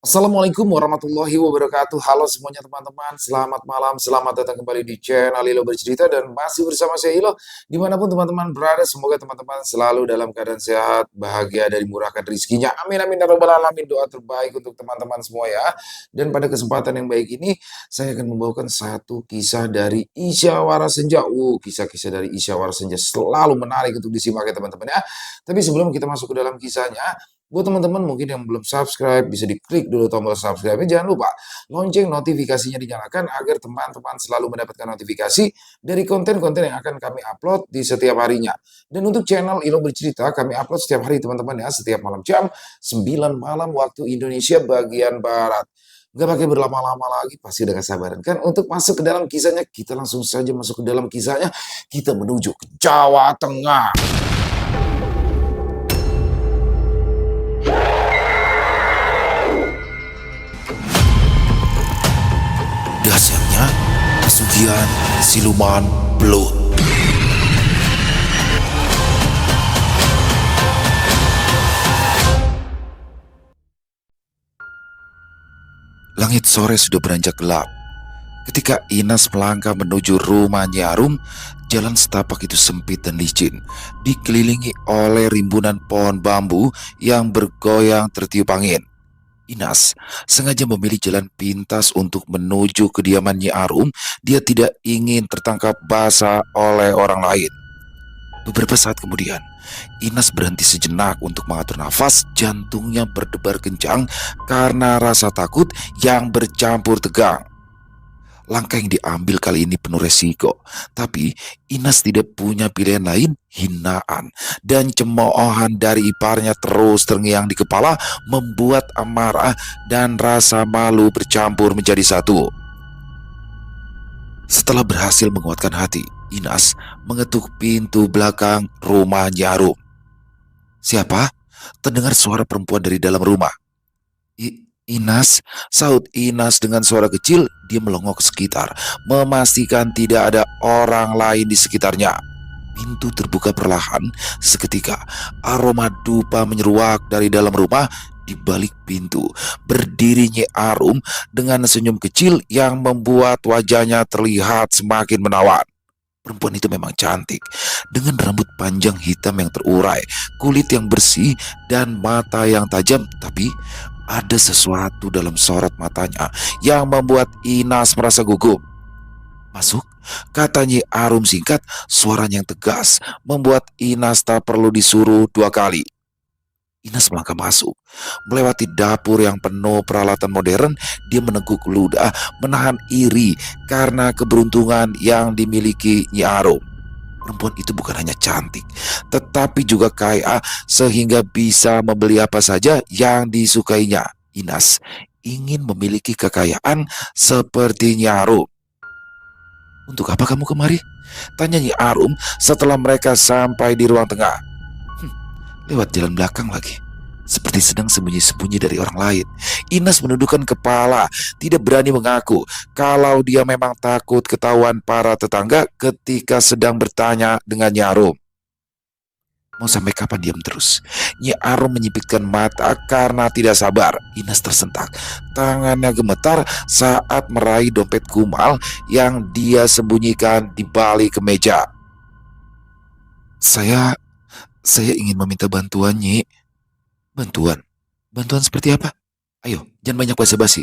Assalamualaikum warahmatullahi wabarakatuh. Halo semuanya teman-teman, selamat malam, selamat datang kembali di channel Ilo Bercerita dan masih bersama saya Ilo. Dimanapun teman-teman berada, semoga teman-teman selalu dalam keadaan sehat, bahagia dan dimurahkan rezekinya. Amin amin ya rabbal alamin. Doa terbaik untuk teman-teman semua ya. Dan pada kesempatan yang baik ini, saya akan membawakan satu kisah dari Isya Warasenja. Kisah-kisah dari Isya Warasenja selalu menarik untuk disimak ya teman-teman ya. Tapi sebelum kita masuk ke dalam kisahnya, buat teman-teman mungkin yang belum subscribe, bisa diklik dulu tombol subscribe-nya. Jangan lupa lonceng notifikasinya dinyalakan agar teman-teman selalu mendapatkan notifikasi dari konten-konten yang akan kami upload di setiap harinya. Dan untuk channel Ilo Bercerita, kami upload setiap hari teman-teman ya, setiap malam jam 9 malam waktu Indonesia bagian Barat. Gak pakai berlama-lama lagi, pasti udah kesabaran kan untuk masuk ke dalam kisahnya. Kita langsung saja masuk ke dalam kisahnya. Kita menuju ke Jawa Tengah. Dahsyatnya pesugihan siluman belut. Langit sore sudah beranjak gelap. Ketika Inas melangkah menuju rumah Nyi Arum, jalan setapak itu sempit dan licin, dikelilingi oleh rimbunan pohon bambu yang bergoyang tertiup angin. Inas sengaja memilih jalan pintas untuk menuju kediaman Nyi Arum. Dia tidak ingin tertangkap basah oleh orang lain. Beberapa saat kemudian, Inas berhenti sejenak untuk mengatur nafas. Jantungnya berdebar kencang karena rasa takut yang bercampur tegang. Langkah yang diambil kali ini penuh resiko, tapi Inas tidak punya pilihan lain. Hinaan dan cemoohan dari iparnya terus terngiang di kepala, membuat amarah dan rasa malu bercampur menjadi satu. Setelah berhasil menguatkan hati, Inas mengetuk pintu belakang rumah Nyi Arum. "Siapa?" terdengar suara perempuan dari dalam rumah. Inas, sahut Inas dengan suara kecil. Dia melongok ke sekitar, memastikan tidak ada orang lain di sekitarnya. Pintu terbuka perlahan. Seketika, aroma dupa menyeruak dari dalam rumah. Di balik pintu, berdiri Nyi Arum dengan senyum kecil yang membuat wajahnya terlihat semakin menawan. Perempuan itu memang cantik, dengan rambut panjang hitam yang terurai, kulit yang bersih, dan mata yang tajam. Tapi ada sesuatu dalam sorot matanya yang membuat Inas merasa gugup. "Masuk," kata Nyi Arum singkat. Suaranya yang tegas membuat Inas tak perlu disuruh dua kali. Inas melangkah masuk, melewati dapur yang penuh peralatan modern. Dia meneguk ludah, menahan iri karena keberuntungan yang dimiliki Nyi Arum. Perempuan itu bukan hanya cantik, tetapi juga kaya sehingga bisa membeli apa saja yang disukainya. Inas ingin memiliki kekayaan seperti Nyi Arum. "Untuk apa kamu kemari?" tanya Nyi Arum setelah mereka sampai di ruang tengah. "Hmm, Lewat jalan belakang lagi." Seperti sedang sembunyi-sembunyi dari orang lain, Inas menundukkan kepala, tidak berani mengaku kalau dia memang takut ketahuan para tetangga ketika sedang bertanya dengan Nyi Arum. "Mau sampai kapan diam terus?" Nyi Arum menyipitkan mata karena tidak sabar. Inas tersentak. Tangannya gemetar saat meraih dompet kumal yang dia sembunyikan di balik kemeja. Saya ingin meminta bantuan, Nyi." "Bantuan? Bantuan seperti apa? Ayo, jangan banyak basa-basi."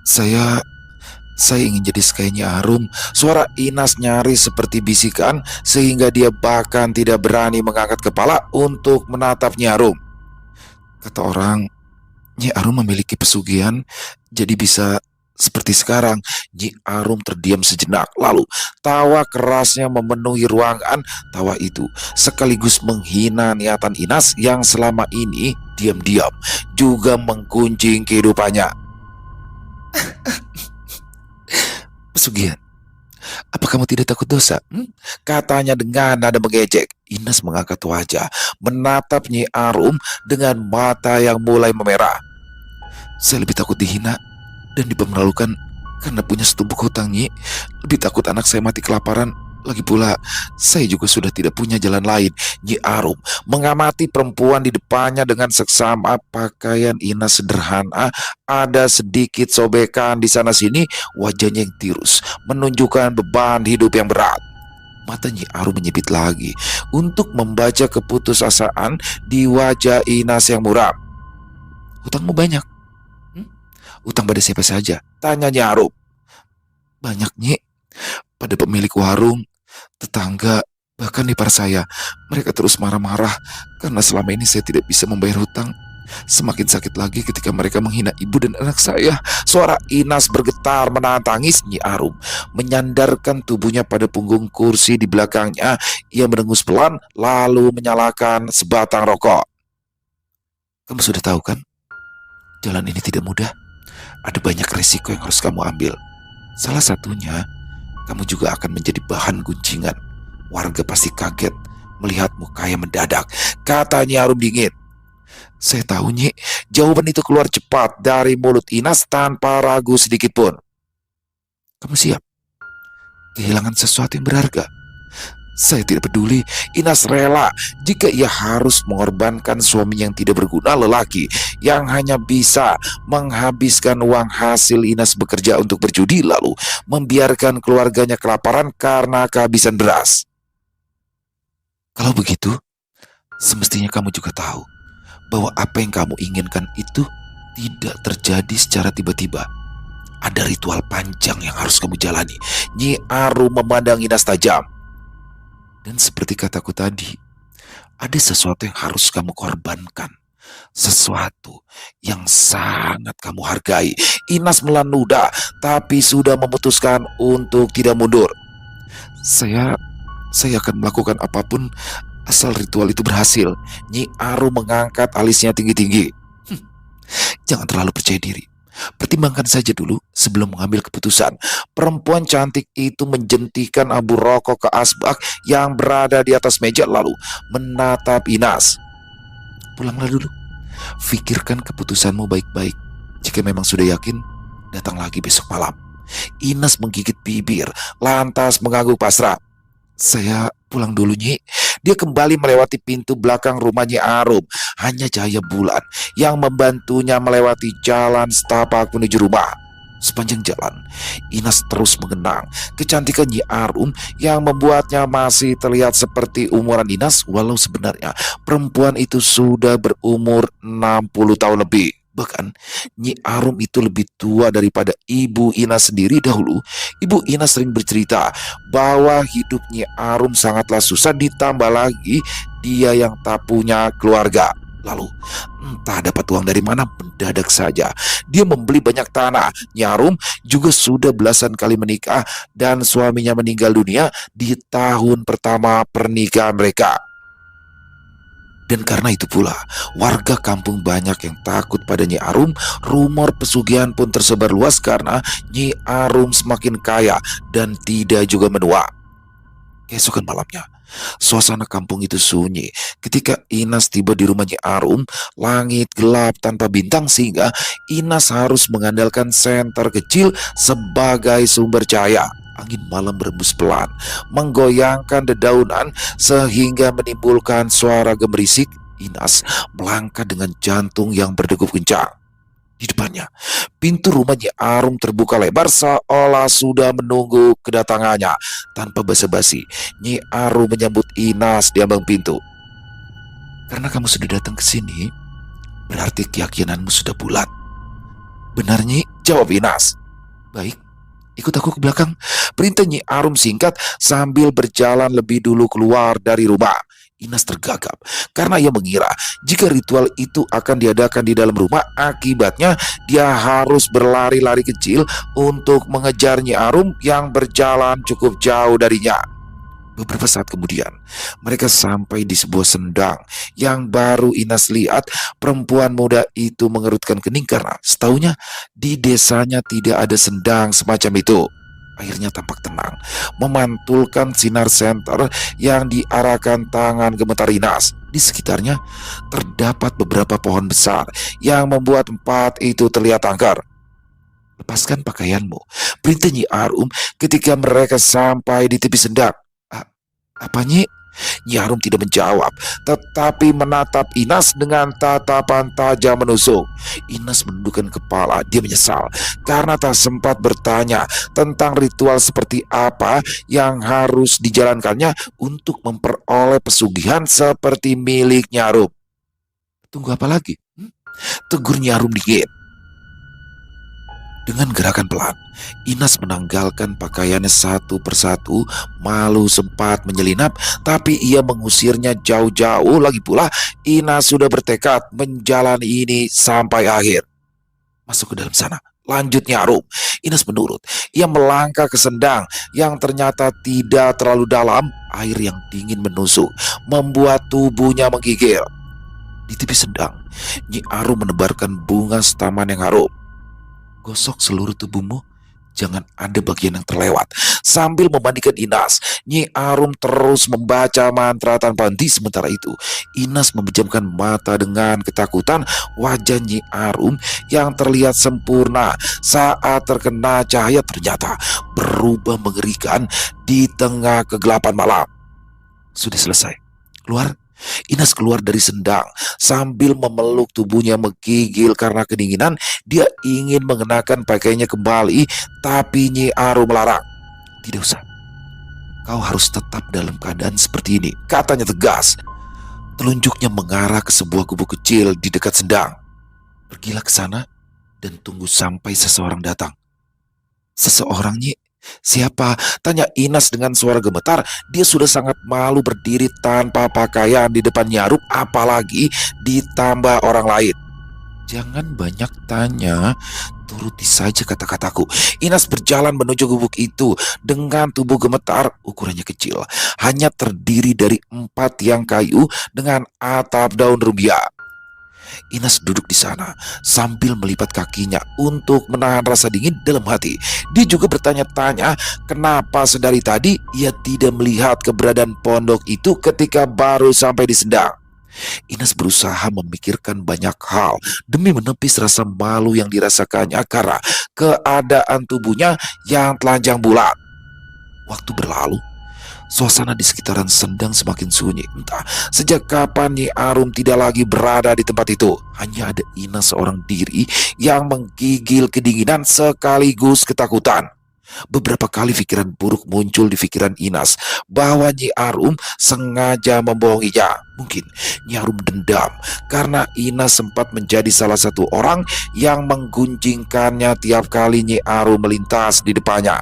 Saya ingin jadi sekaya Nyi Arum." Suara Inas nyaris seperti bisikan sehingga dia bahkan tidak berani mengangkat kepala untuk menatap Nyi Arum. "Kata orang, Nyi Arum memiliki pesugihan, jadi bisa seperti sekarang." Nyi Arum terdiam sejenak, lalu tawa kerasnya memenuhi ruangan. Tawa itu sekaligus menghina niatan Inas yang selama ini diam-diam juga menggunjing kehidupannya. "Pesugihan? Apa kamu tidak takut dosa?" Katanya dengan nada mengejek. Inas mengangkat wajah, menatap Nyi Arum dengan mata yang mulai memerah. "Saya lebih takut dihina dan dipermalukan karena punya setumpuk hutang, Nyi. Lebih takut anak saya mati kelaparan Lagi pula, saya juga sudah tidak punya jalan lain. Nyi Arum mengamati perempuan di depannya dengan seksama. Pakaian Ines sederhana, ada sedikit sobekan di sana-sini, wajahnya yang tirus, menunjukkan beban hidup yang berat. Mata Nyi Arum menyipit lagi untuk membaca keputusasaan di wajah Ines yang muram. Hutangmu banyak? Hmm? Utang pada siapa saja? Tanya Nyi Arum. Banyak, Nyi. Pada pemilik warung, tetangga, bahkan ipar saya. Mereka terus marah-marah karena selama ini saya tidak bisa membayar hutang. Semakin sakit lagi ketika mereka menghina ibu dan anak saya. Suara Inas bergetar menahan tangis. Nyi Arum menyandarkan tubuhnya pada punggung kursi di belakangnya. Ia mendengus pelan lalu menyalakan sebatang rokok. Kamu sudah tahu kan? Jalan ini tidak mudah. Ada banyak resiko yang harus kamu ambil. Salah satunya, kamu juga akan menjadi bahan gunjingan. Warga pasti kaget melihatmu kaya mendadak, kata Nyi Arum dingin. Saya tahu, Nyi. Jawaban itu keluar cepat dari mulut Inas tanpa ragu sedikit pun. Kamu siap kehilangan sesuatu yang berharga? Saya tidak peduli. Inas rela jika ia harus mengorbankan suami yang tidak berguna, lelaki yang hanya bisa menghabiskan uang hasil Inas bekerja untuk berjudi, lalu membiarkan keluarganya kelaparan karena kehabisan beras. Kalau begitu, semestinya kamu juga tahu bahwa apa yang kamu inginkan itu tidak terjadi secara tiba-tiba. Ada ritual panjang yang harus kamu jalani. Nyi Arum memandang Inas tajam. Dan seperti kataku tadi, ada sesuatu yang harus kamu korbankan. Sesuatu yang sangat kamu hargai. Inas melan ludah, tapi sudah memutuskan untuk tidak mundur. Saya akan melakukan apapun asal ritual itu berhasil. Nyi Arum mengangkat alisnya tinggi-tinggi. Jangan terlalu percaya diri. Pertimbangkan saja dulu sebelum mengambil keputusan. Perempuan cantik itu menjentikan abu rokok ke asbak yang berada di atas meja lalu menatap Inas. Pulanglah dulu. Fikirkan keputusanmu baik-baik. Jika memang sudah yakin, datang lagi besok malam. Inas menggigit bibir, lantas mengangguk pasrah. Saya pulang dulu, Nyi. Dia kembali melewati pintu belakang rumah Nyi Arum. Hanya cahaya bulan yang membantunya melewati jalan setapak menuju rumah. Sepanjang jalan, Inas terus mengenang kecantikan Nyi Arum yang membuatnya masih terlihat seperti umuran Inas, walau sebenarnya perempuan itu sudah berumur 60 tahun lebih. Bahkan Nyi Arum itu lebih tua daripada ibu Inas sendiri dahulu. Ibu Inas sering bercerita bahwa hidup Nyi Arum sangatlah susah, ditambah lagi dia yang tak punya keluarga. Lalu entah dapat uang dari mana, mendadak saja dia membeli banyak tanah. Nyi Arum juga sudah belasan kali menikah dan suaminya meninggal dunia di tahun pertama pernikahan mereka. Dan karena itu pula, warga kampung banyak yang takut pada Nyi Arum. Rumor pesugihan pun tersebar luas karena Nyi Arum semakin kaya dan tidak juga menua. Keesokan malamnya, suasana kampung itu sunyi. Ketika Inas tiba di rumah Nyi Arum, langit gelap tanpa bintang sehingga Inas harus mengandalkan senter kecil sebagai sumber cahaya. Angin malam berembus pelan, menggoyangkan dedaunan sehingga menimbulkan suara gemerisik. Inas melangkah dengan jantung yang berdegup kencang. Di depannya, pintu rumah Nyi Arum terbuka lebar seolah sudah menunggu kedatangannya. Tanpa basa-basi, Nyi Arum menyambut Inas di ambang pintu. Karena kamu sudah datang ke sini, berarti keyakinanmu sudah bulat. Benar, Nyi? Jawab Inas. Baik, ikut aku ke belakang. Perintah Nyi Arum singkat sambil berjalan lebih dulu keluar dari rumah. Inas tergagap karena ia mengira jika ritual itu akan diadakan di dalam rumah, akibatnya dia harus berlari-lari kecil untuk mengejar Nyi Arum yang berjalan cukup jauh darinya. Beberapa saat kemudian, mereka sampai di sebuah sendang yang baru Inas lihat. Perempuan muda itu mengerutkan kening karena setahunya di desanya tidak ada sendang semacam itu. Akhirnya tampak tenang, memantulkan sinar senter yang diarahkan tangan gemetar Inas. Di sekitarnya terdapat beberapa pohon besar yang membuat tempat itu terlihat angker. Lepaskan pakaianmu, perintah Nyi Arum ketika mereka sampai di tepi sendang. Apa, Nyi? Nyi Arum tidak menjawab, tetapi menatap Inas dengan tatapan tajam menusuk. Inas menundukkan kepala. Dia menyesal karena tak sempat bertanya tentang ritual seperti apa yang harus dijalankannya untuk memperoleh pesugihan seperti milik Nyi Arum. Tunggu apa lagi? Tegur Nyi Arum dingin. Dengan gerakan pelan, Inas menanggalkan pakaiannya satu persatu. Malu sempat menyelinap, tapi ia mengusirnya jauh-jauh. Lagi pula, Inas sudah bertekad menjalani ini sampai akhir. Masuk ke dalam sana, lanjut Nyi Arum. Inas menurut. Ia melangkah ke sendang yang ternyata tidak terlalu dalam. Air yang dingin menusuk, membuat tubuhnya menggigil. Di tepi sendang, Nyi Arum menebarkan bunga setaman yang harum. Gosok seluruh tubuhmu, jangan ada bagian yang terlewat. Sambil memandikan Inas, Nyi Arum terus membaca mantra tanpa henti. Sementara itu, Inas memejamkan mata dengan ketakutan. Wajah Nyi Arum yang terlihat sempurna saat terkena cahaya ternyata berubah mengerikan di tengah kegelapan malam. Sudah selesai. Keluar. Inas keluar dari sendang sambil memeluk tubuhnya menggigil karena kedinginan. Dia ingin mengenakan pakaiannya kembali, tapi Nyi Arum melarang. Tidak usah. Kau harus tetap dalam keadaan seperti ini, katanya tegas. Telunjuknya mengarah ke sebuah gubuk kecil di dekat sendang. Pergilah ke sana dan tunggu sampai seseorang datang. Seseorang, Nyi? Siapa? Tanya Inas dengan suara gemetar. Dia sudah sangat malu berdiri tanpa pakaian di depan Nyi Arum, apalagi ditambah orang lain. Jangan banyak tanya, turuti saja kata-kataku. Inas berjalan menuju gubuk itu dengan tubuh gemetar. Ukurannya kecil, hanya terdiri dari 4 tiang kayu dengan atap daun rumbia. Inas duduk di sana sambil melipat kakinya untuk menahan rasa dingin dalam hati. Dia juga bertanya-tanya kenapa sedari tadi ia tidak melihat keberadaan pondok itu ketika baru sampai di sendang. Inas berusaha memikirkan banyak hal demi menepis rasa malu yang dirasakannya karena keadaan tubuhnya yang telanjang bulat. Waktu berlalu, suasana di sekitaran sendang semakin sunyi. Entah sejak kapan Nyi Arum tidak lagi berada di tempat itu. Hanya ada Inas seorang diri yang menggigil kedinginan sekaligus ketakutan. Beberapa kali pikiran buruk muncul di pikiran Inas bahwa Nyi Arum sengaja membohonginya. Mungkin Nyi Arum dendam karena Inas sempat menjadi salah satu orang yang menggunjingkannya tiap kali Nyi Arum melintas di depannya.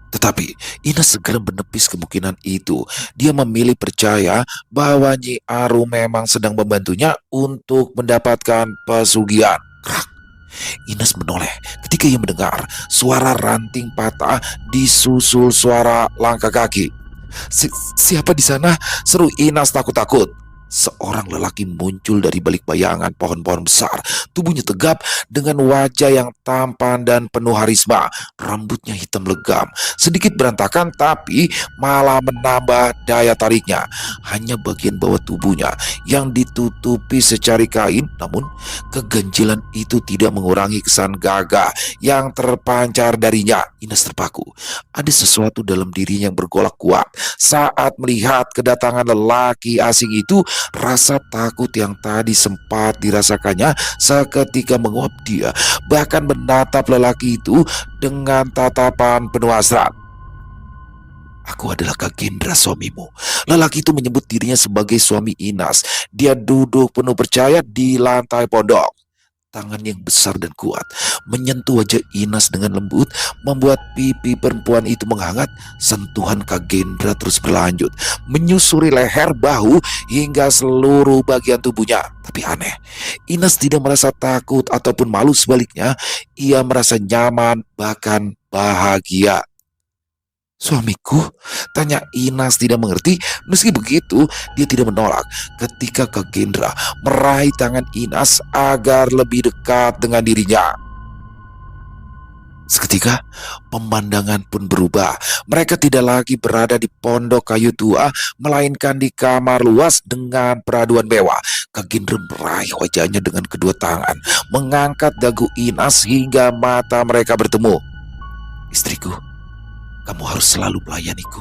Tetapi Inas segera menepis kemungkinan itu. Dia memilih percaya bahwa Nyi Arum memang sedang membantunya untuk mendapatkan pesugihan. Krak! Inas menoleh ketika ia mendengar suara ranting patah disusul suara langkah kaki. Siapa di sana? Seru Inas takut-takut. Seorang lelaki muncul dari balik bayangan pohon-pohon besar. Tubuhnya tegap dengan wajah yang tampan dan penuh harisma. Rambutnya hitam legam, sedikit berantakan tapi malah menambah daya tariknya. Hanya bagian bawah tubuhnya yang ditutupi secari kain, namun keganjilan itu tidak mengurangi kesan gagah yang terpancar darinya. Inas terpaku. Ada sesuatu dalam dirinya yang bergolak kuat saat melihat kedatangan lelaki asing itu. Rasa takut yang tadi sempat dirasakannya seketika menguap. Dia bahkan menatap lelaki itu dengan tatapan penuh hasrat. Aku adalah Kagendra, suamimu. Lelaki itu menyebut dirinya sebagai suami Inas. Dia duduk penuh percaya di lantai pondok. Tangan yang besar dan kuat menyentuh wajah Inas dengan lembut, membuat pipi perempuan itu menghangat. Sentuhan Kagendra terus berlanjut, menyusuri leher, bahu, hingga seluruh bagian tubuhnya. Tapi aneh, Inas tidak merasa takut ataupun malu. Sebaliknya, ia merasa nyaman, bahkan bahagia. Suamiku? Tanya Inas tidak mengerti. Meski begitu, dia tidak menolak ketika Kagendra meraih tangan Inas agar lebih dekat dengan dirinya. Seketika, pemandangan pun berubah. Mereka tidak lagi berada di pondok kayu tua, melainkan di kamar luas dengan peraduan mewah. Kagendra meraih wajahnya dengan kedua tangan, mengangkat dagu Inas hingga mata mereka bertemu. Istriku, kamu harus selalu melayaniku.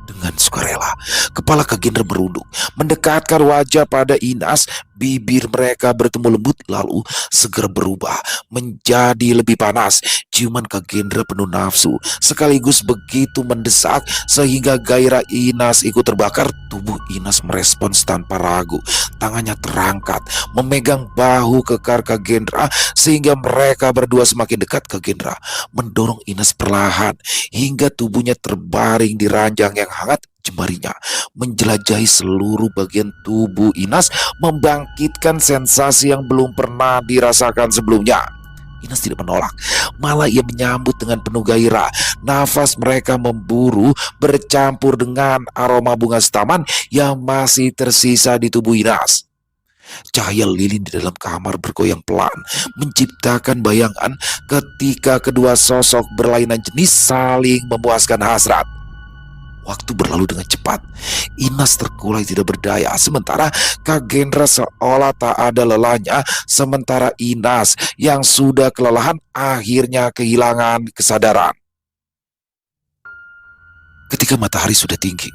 Dengan sukarela, kepala Kak Gendra merunduk, mendekatkan wajah pada Inas. Bibir mereka bertemu lembut, lalu segera berubah menjadi lebih panas. Ciuman Kak Gendra penuh nafsu, sekaligus begitu mendesak sehingga gairah Inas ikut terbakar. Tubuh Inas merespons tanpa ragu. Tangannya terangkat, memegang bahu kekar Kak Gendra sehingga mereka berdua semakin dekat. Kak Gendra mendorong Inas perlahan hingga tubuhnya terbaring di ranjang yang hangat. Jemarinya menjelajahi seluruh bagian tubuh Inas, membangkitkan sensasi yang belum pernah dirasakan sebelumnya. Inas tidak menolak, malah ia menyambut dengan penuh gairah. Nafas mereka memburu bercampur dengan aroma bunga setaman yang masih tersisa di tubuh Inas. Cahaya lilin di dalam kamar bergoyang pelan, menciptakan bayangan ketika kedua sosok berlainan jenis saling memuaskan hasrat. Waktu berlalu dengan cepat. Inas terkulai tidak berdaya, sementara Kak Gendra seolah tak ada lelahnya. Sementara Inas yang sudah kelelahan akhirnya kehilangan kesadaran. Ketika matahari sudah tinggi,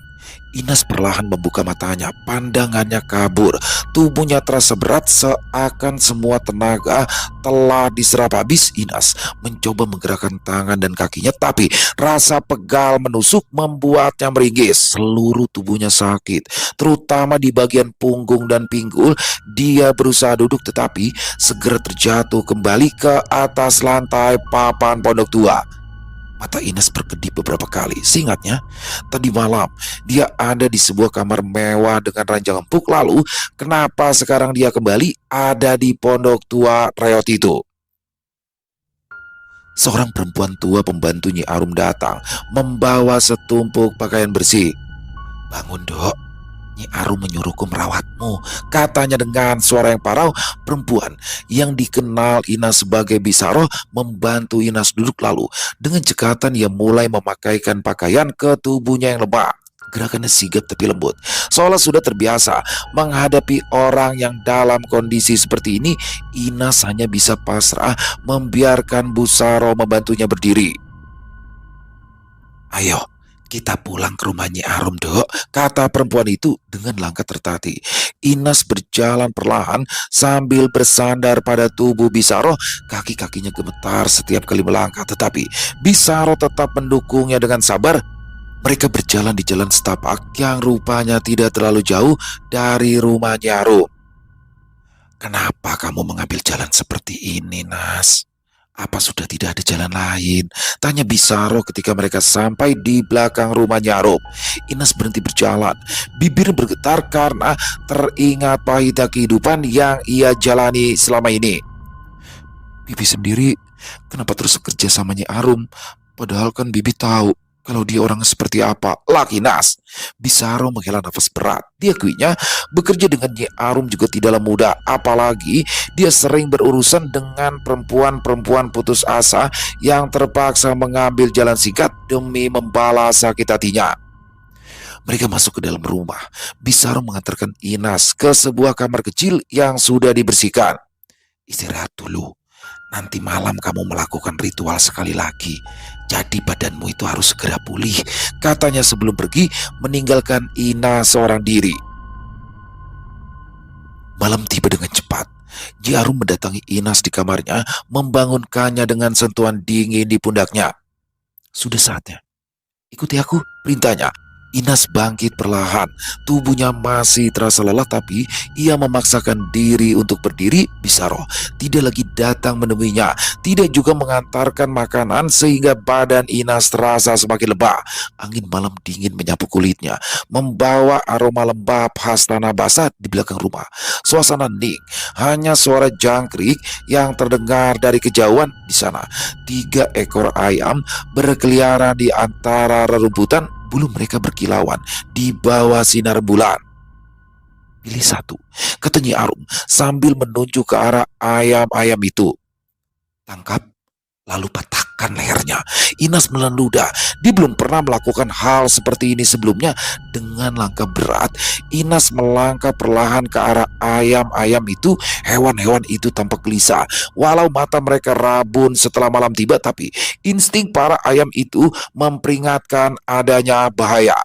Inas perlahan membuka matanya. Pandangannya kabur, tubuhnya terasa berat seakan semua tenaga telah diserap habis. Inas mencoba menggerakkan tangan dan kakinya, tapi rasa pegal menusuk membuatnya meringis. Seluruh tubuhnya sakit, terutama di bagian punggung dan pinggul. Dia berusaha duduk tetapi segera terjatuh kembali ke atas lantai papan pondok tua. Mata Ines berkedip beberapa kali. Seingatnya, tadi malam dia ada di sebuah kamar mewah dengan ranjang empuk. Lalu, kenapa sekarang dia kembali ada di pondok tua reot itu? Seorang perempuan tua pembantu Nyi Arum datang, membawa setumpuk pakaian bersih. "Bangun, Dok. Nyi Arum menyuruhku merawatmu," katanya dengan suara yang parau. Perempuan yang dikenal Inas sebagai Bisaroh membantu Inas duduk, lalu dengan cekatan ia mulai memakaikan pakaian ke tubuhnya yang lemah. Gerakannya sigap tapi lembut, seolah sudah terbiasa menghadapi orang yang dalam kondisi seperti ini. Inas hanya bisa pasrah membiarkan Busaro membantunya berdiri. "Ayo, kita pulang ke rumah Nyi Arum, Dok," kata perempuan itu dengan langkah tertati. Inas berjalan perlahan sambil bersandar pada tubuh Bisaroh. Kaki-kakinya gemetar setiap kali melangkah, tetapi Bisaroh tetap mendukungnya dengan sabar. Mereka berjalan di jalan setapak yang rupanya tidak terlalu jauh dari rumah Nyi Arum. "Kenapa kamu mengambil jalan seperti ini, Nas? Apa sudah tidak ada jalan lain?" tanya Bisaro ketika mereka sampai di belakang rumah Nyi Arum. Ines berhenti berjalan, bibir bergetar karena teringat pahitnya kehidupan yang ia jalani selama ini. "Bibi sendiri kenapa terus kerja sama Nyi Arum? Padahal kan Bibi tahu kalau dia orang seperti apa." "Laki Nas." Bisaro menghela nafas berat. Diakuinya bekerja dengan Nyi Arum juga tidaklah mudah, apalagi dia sering berurusan dengan perempuan-perempuan putus asa yang terpaksa mengambil jalan singkat demi membalas sakit hatinya. Mereka masuk ke dalam rumah. Bisaro mengantarkan Inas ke sebuah kamar kecil yang sudah dibersihkan. "Istirahat dulu. Nanti malam kamu melakukan ritual sekali lagi. Jadi badanmu itu harus segera pulih," katanya sebelum pergi meninggalkan Ina seorang diri. Malam tiba dengan cepat. Jarum mendatangi Inas di kamarnya, membangunkannya dengan sentuhan dingin di pundaknya. "Sudah saatnya. Ikuti aku," perintahnya. Inas bangkit perlahan. Tubuhnya masih terasa lelah, tapi ia memaksakan diri untuk berdiri. Bisaro tidak lagi datang menemuinya, tidak juga mengantarkan makanan, sehingga badan Inas terasa semakin lebah. Angin malam dingin menyapu kulitnya, membawa aroma lembab khas tanah basah di belakang rumah. Suasana hening, hanya suara jangkrik yang terdengar dari kejauhan. Di sana, 3 ekor ayam berkeliaran di antara rerumputan. Bulu mereka berkilauan di bawah sinar bulan. "Pilih satu," kata Nyi Arum sambil menunjuk ke arah ayam-ayam itu. "Tangkap, lalu patahkan lehernya." Inas menelan ludah. Dia belum pernah melakukan hal seperti ini sebelumnya. Dengan langkah berat, Inas melangkah perlahan ke arah ayam-ayam itu. Hewan-hewan itu tampak gelisah. Walau mata mereka rabun setelah malam tiba, tapi insting para ayam itu memperingatkan adanya bahaya.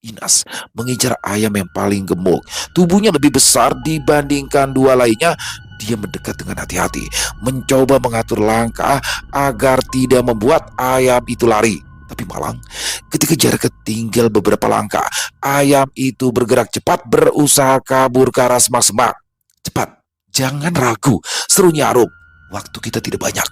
Inas mengincar ayam yang paling gemuk. Tubuhnya lebih besar dibandingkan dua lainnya. Dia mendekat dengan hati-hati, mencoba mengatur langkah agar tidak membuat ayam itu lari. Tapi malang, ketika jaraknya tinggal beberapa langkah, ayam itu bergerak cepat berusaha kabur ke arah semak-semak. Cepat, jangan ragu, seru Nyi. Waktu kita tidak banyak.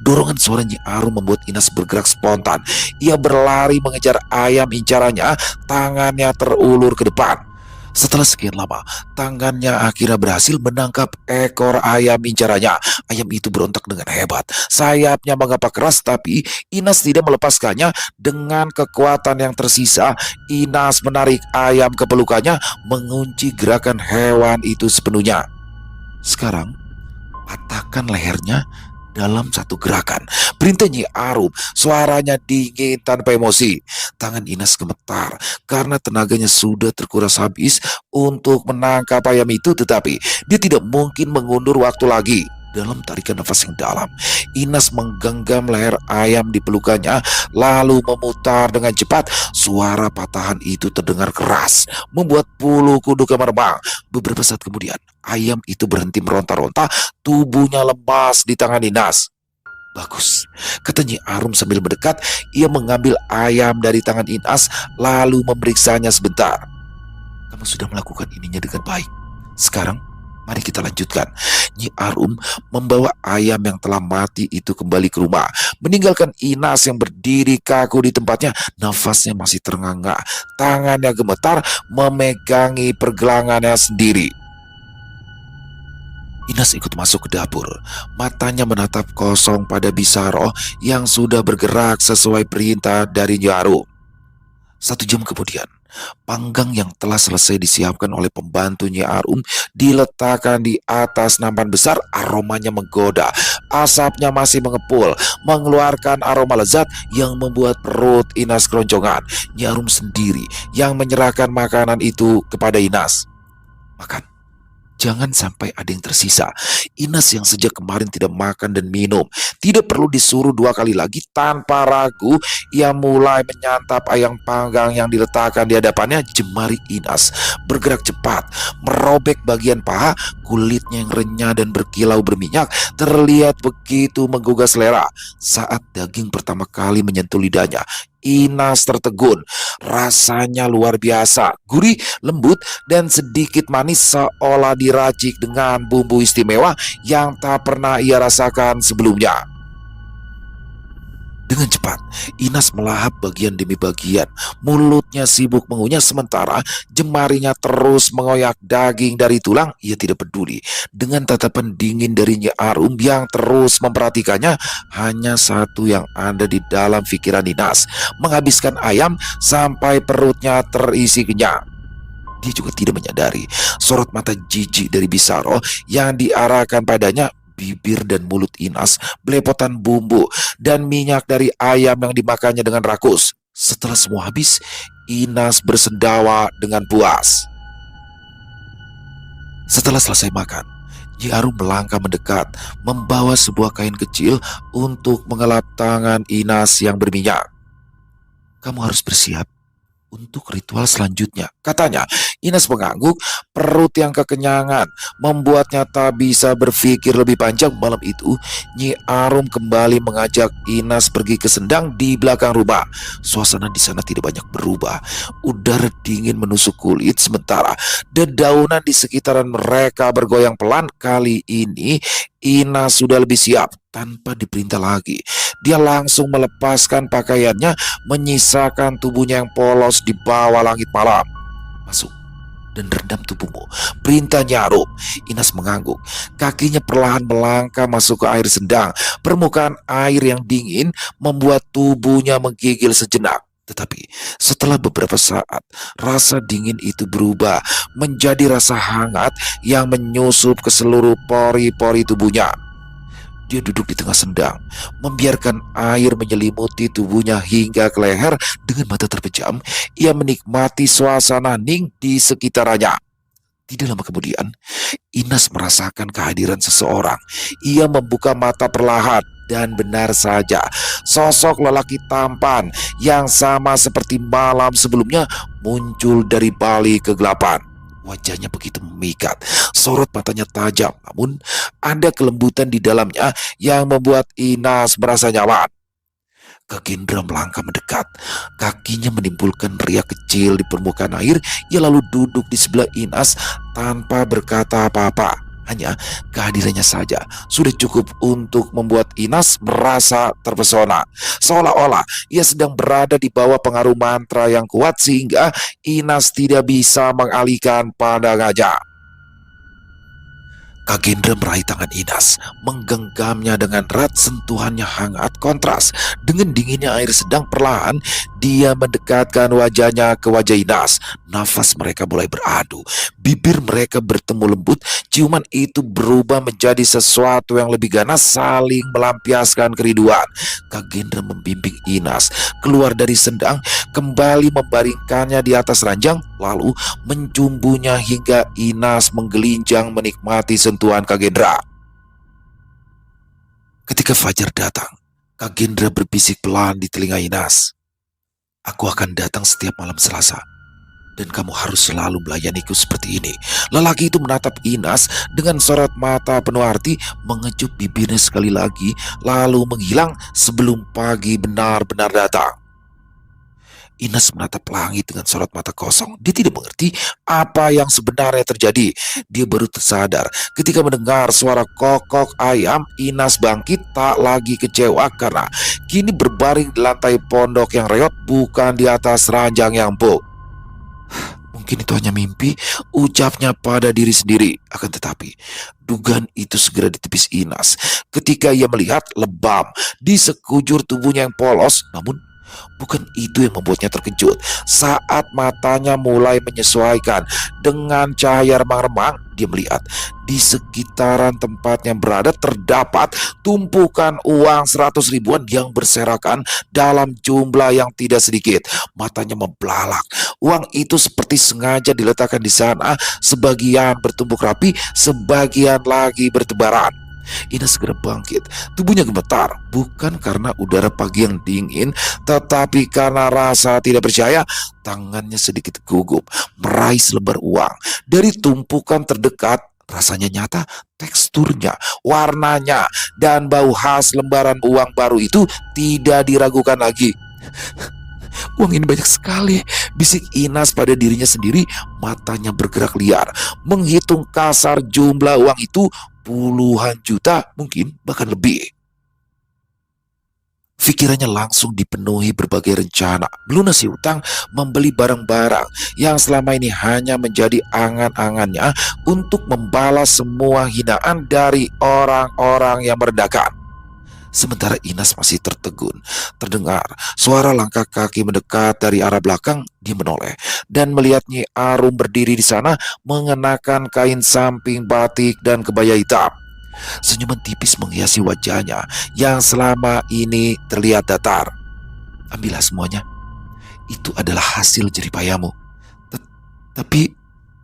Dorongan suara Nyi Arum membuat Inas bergerak spontan. Ia berlari mengejar ayam incarannya, tangannya terulur ke depan. Setelah sekian lama, tangannya akhirnya berhasil menangkap ekor ayam incarannya. Ayam itu berontak dengan hebat. Sayapnya mengapa keras, tapi Inas tidak melepaskannya. Dengan kekuatan yang tersisa, Inas menarik ayam ke pelukannya, mengunci gerakan hewan itu sepenuhnya. Sekarang, patahkan lehernya dalam satu gerakan. Perintah Nyi Arum, suaranya dingin tanpa emosi. Tangan Inas gemetar karena tenaganya sudah terkuras habis untuk menangkap ayam itu, tetapi dia tidak mungkin mengundur waktu lagi. Dalam tarikan nafas yang dalam, Inas menggenggam leher ayam di pelukannya, lalu memutar dengan cepat. Suara patahan itu terdengar keras, membuat bulu kuduk merebah. Beberapa saat kemudian, ayam itu berhenti meronta-ronta, tubuhnya lemas di tangan Inas. Bagus, kata Nyi Arum sambil mendekat. Ia mengambil ayam dari tangan Inas, lalu memeriksanya sebentar. Kamu sudah melakukan ininya dengan baik. Sekarang, mari kita lanjutkan. Nyi Arum membawa ayam yang telah mati itu kembali ke rumah, meninggalkan Inas yang berdiri kaku di tempatnya. Nafasnya masih terengah-engah, tangannya gemetar memegangi pergelangannya sendiri. Inas ikut masuk ke dapur. Matanya menatap kosong pada Bisaro yang sudah bergerak sesuai perintah dari Nyi Arum. 1 jam kemudian, panggang yang telah selesai disiapkan oleh pembantu Nyi Arum diletakkan di atas nampan besar. Aromanya menggoda, asapnya masih mengepul, mengeluarkan aroma lezat yang membuat perut Inas keroncongan. Nyi Arum sendiri yang menyerahkan makanan itu kepada Inas. Makan. Jangan sampai ada yang tersisa. Inas yang sejak kemarin tidak makan dan minum, tidak perlu disuruh 2 kali lagi. Tanpa ragu, ia mulai menyantap ayam panggang yang diletakkan di hadapannya. Jemari Inas bergerak cepat, merobek bagian paha. Kulitnya yang renyah dan berkilau berminyak terlihat begitu menggugah selera. Saat daging pertama kali menyentuh lidahnya, Inas tertegun. Rasanya luar biasa, gurih, lembut, dan sedikit manis, seolah diracik dengan bumbu istimewa yang tak pernah ia rasakan sebelumnya. Dengan cepat, Inas melahap bagian demi bagian. Mulutnya sibuk mengunyah sementara jemarinya terus mengoyak daging dari tulang. Ia tidak peduli dengan tatapan dingin dari Nyi Arum yang terus memperhatikannya. Hanya satu yang ada di dalam pikiran Inas: menghabiskan ayam sampai perutnya terisi kenyang. Dia juga tidak menyadari sorot mata jijik dari Bisaro yang diarahkan padanya. Bibir dan mulut Inas belepotan bumbu dan minyak dari ayam yang dimakannya dengan rakus. Setelah semua habis, Inas bersendawa dengan puas. Setelah selesai makan, Nyi Arum melangkah mendekat, membawa sebuah kain kecil untuk mengelap tangan Inas yang berminyak. Kamu harus bersiap untuk ritual selanjutnya, katanya. Inas mengangguk. Perut yang kekenyangan membuatnya tak bisa berpikir lebih panjang. Malam itu, Nyi Arum kembali mengajak Inas pergi ke sendang di belakang rumah. Suasana di sana tidak banyak berubah. Udara dingin menusuk kulit, sementara dedaunan di sekitaran mereka bergoyang pelan. Kali ini Inas sudah lebih siap. Tanpa diperintah lagi, dia langsung melepaskan pakaiannya, menyisakan tubuhnya yang polos di bawah langit malam. Masuk dan rendam tubuhmu, perintah Nyi Arum. Inas mengangguk. Kakinya perlahan melangkah masuk ke air sendang. Permukaan air yang dingin membuat tubuhnya menggigil sejenak. Tetapi setelah beberapa saat, rasa dingin itu berubah menjadi rasa hangat yang menyusup ke seluruh pori-pori tubuhnya. Dia duduk di tengah sendang, membiarkan air menyelimuti tubuhnya hingga ke leher. Dengan mata terpejam, ia menikmati suasana hening di sekitarnya. Tidak lama kemudian, Inas merasakan kehadiran seseorang. Ia membuka mata perlahan. Dan benar saja, sosok lelaki tampan yang sama seperti malam sebelumnya muncul dari balik kegelapan. Wajahnya begitu memikat, sorot matanya tajam, namun ada kelembutan di dalamnya yang membuat Inas merasa nyaman. Kakindra melangkah mendekat. Kakinya menimbulkan riak kecil di permukaan air. Ia lalu duduk di sebelah Inas tanpa berkata apa-apa. Hanya kehadirannya saja sudah cukup untuk membuat Inas merasa terpesona. Seolah-olah ia sedang berada di bawah pengaruh mantra yang kuat sehingga Inas tidak bisa mengalihkan pandangannya. Kagendra meraih tangan Inas, menggenggamnya dengan erat. Sentuhannya hangat kontras dengan dinginnya air sedang. Perlahan dia mendekatkan wajahnya ke wajah Inas. Nafas mereka mulai beradu, bibir mereka bertemu lembut. Ciuman itu berubah menjadi sesuatu yang lebih ganas, saling melampiaskan kerinduan. Kagendra membimbing Inas keluar dari sendang, kembali membaringkannya di atas ranjang, lalu mencumbunya hingga Inas menggelinjang menikmati sentuhan Kagendra. Ketika fajar datang, Kagendra berbisik pelan di telinga Inas. "Aku akan datang setiap malam Selasa, dan kamu harus selalu melayaniku seperti ini." Lelaki itu menatap Inas dengan sorot mata penuh arti, mengecup bibirnya sekali lagi, lalu menghilang sebelum pagi benar-benar datang. Ines menatap langit dengan sorot mata kosong. Dia tidak mengerti apa yang sebenarnya terjadi. Dia baru tersadar ketika mendengar suara kokok ayam. Inas bangkit, tak lagi kecewa karena kini berbaring di lantai pondok yang reot, bukan di atas ranjang yang empuk. Mungkin itu hanya mimpi, ucapnya pada diri sendiri. Akan tetapi, dugaan itu segera ditepis Inas ketika ia melihat lebam di sekujur tubuhnya yang polos. Namun bukan itu yang membuatnya terkejut. Saat matanya mulai menyesuaikan dengan cahaya remang-remang, dia melihat di sekitaran tempatnya berada terdapat tumpukan uang 100 ribuan yang berserakan dalam jumlah yang tidak sedikit. Matanya membelalak. Uang itu seperti sengaja diletakkan di sana, sebagian bertumpuk rapi, sebagian lagi bertebaran. Ina segera bangkit. Tubuhnya gemetar, bukan karena udara pagi yang dingin, tetapi karena rasa tidak percaya. Tangannya sedikit gugup, meraih selembar uang dari tumpukan terdekat. Rasanya nyata, teksturnya, warnanya, dan bau khas lembaran uang baru itu tidak diragukan lagi. "Uang ini banyak sekali," bisik Inas pada dirinya sendiri. Matanya bergerak liar, menghitung kasar jumlah uang itu. Puluhan juta, mungkin bahkan lebih. Pikirannya langsung dipenuhi berbagai rencana, melunasi utang, membeli barang-barang yang selama ini hanya menjadi angan-angannya, untuk membalas semua hinaan dari orang-orang yang merendahkan. Sementara Inas masih tertegun, terdengar suara langkah kaki mendekat dari arah belakang. Dia menoleh dan melihat Nyi Arum berdiri di sana mengenakan kain samping batik dan kebaya hitam. Senyuman tipis menghiasi wajahnya yang selama ini terlihat datar. "Ambillah semuanya. Itu adalah hasil jeripayamu." "Tet- Tapi,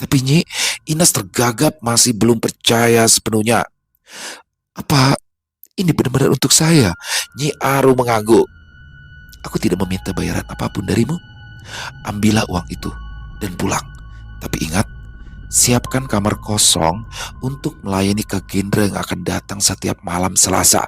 tapi Nyi," Inas tergagap masih belum percaya sepenuhnya. "Apa ini benar-benar untuk saya?" Nyi Arum mengangguk. "Aku tidak meminta bayaran apapun darimu. Ambillah uang itu dan pulang. Tapi ingat, siapkan kamar kosong untuk melayani Kagendra yang akan datang setiap malam Selasa."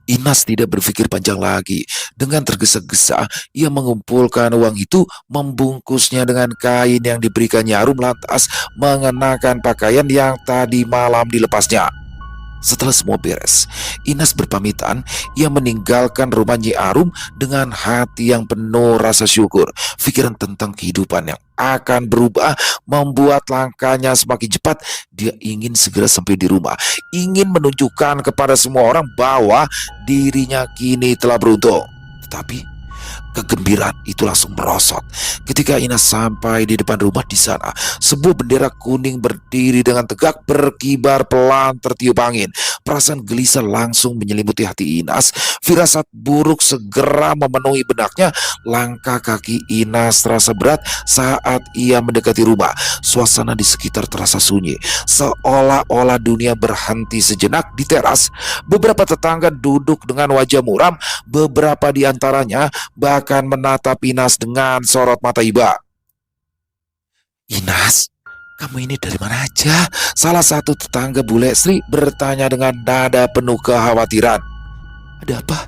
Inas tidak berpikir panjang lagi. Dengan tergesa-gesa, ia mengumpulkan uang itu, membungkusnya dengan kain yang diberikan Nyarum, lantas mengenakan pakaian yang tadi malam dilepasnya. Setelah semua beres, Inas berpamitan. Ia meninggalkan rumah Nyi Arum dengan hati yang penuh rasa syukur. Pikiran tentang kehidupan yang akan berubah membuat langkahnya semakin cepat. Dia ingin segera sampai di rumah, ingin menunjukkan kepada semua orang bahwa dirinya kini telah beruntung. Tetapi Kegembiraan itu langsung merosot ketika Ina sampai di depan rumah. Di sana sebuah bendera kuning berdiri dengan tegak, berkibar pelan tertiup angin. Perasaan gelisah langsung menyelimuti hati Inas. Firasat buruk segera memenuhi benaknya. Langkah kaki Inas terasa berat saat ia mendekati rumah. Suasana di sekitar terasa sunyi, seolah-olah dunia berhenti sejenak. Di teras, beberapa tetangga duduk dengan wajah muram. Beberapa di antaranya bahkan menatap Inas dengan sorot mata iba. "Inas, kamu ini dari mana aja?" Salah satu tetangga bule Sri bertanya dengan nada penuh kekhawatiran. "Ada apa?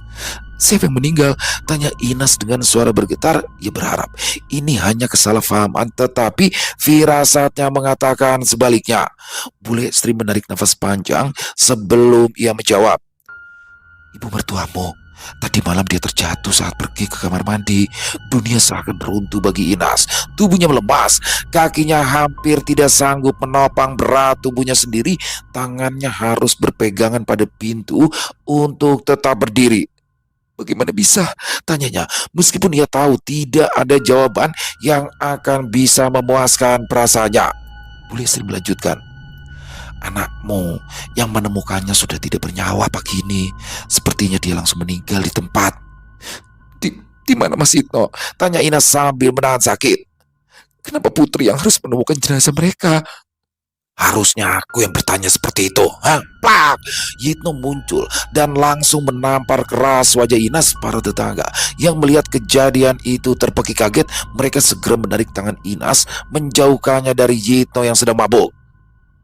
Siapa yang meninggal?" tanya Inas dengan suara bergetar. Ia berharap ini hanya kesalahpahaman, tetapi firasatnya mengatakan sebaliknya. Bule Sri menarik nafas panjang sebelum ia menjawab. "Ibu mertuamu. Tadi malam dia terjatuh saat pergi ke kamar mandi." Dunia seakan runtuh bagi Inas. Tubuhnya melemas, kakinya hampir tidak sanggup menopang berat tubuhnya sendiri. Tangannya harus berpegangan pada pintu untuk tetap berdiri. "Bagaimana bisa?" tanyanya, meskipun ia tahu tidak ada jawaban yang akan bisa memuaskan perasaannya. Bule Sri melanjutkan. "Anakmu yang menemukannya sudah tidak bernyawa pagi ini. Sepertinya dia langsung meninggal di tempat." Di, di mana Mas Itno?" tanya Ina sambil menahan sakit. "Kenapa Putri yang harus menemukan jenazah mereka?" "Harusnya aku yang bertanya seperti itu." Hah? Plak! Yitno muncul dan langsung menampar keras wajah Inas. Para tetangga yang melihat kejadian itu terpekik kaget. Mereka segera menarik tangan Inas, menjauhkannya dari Yitno yang sedang mabuk.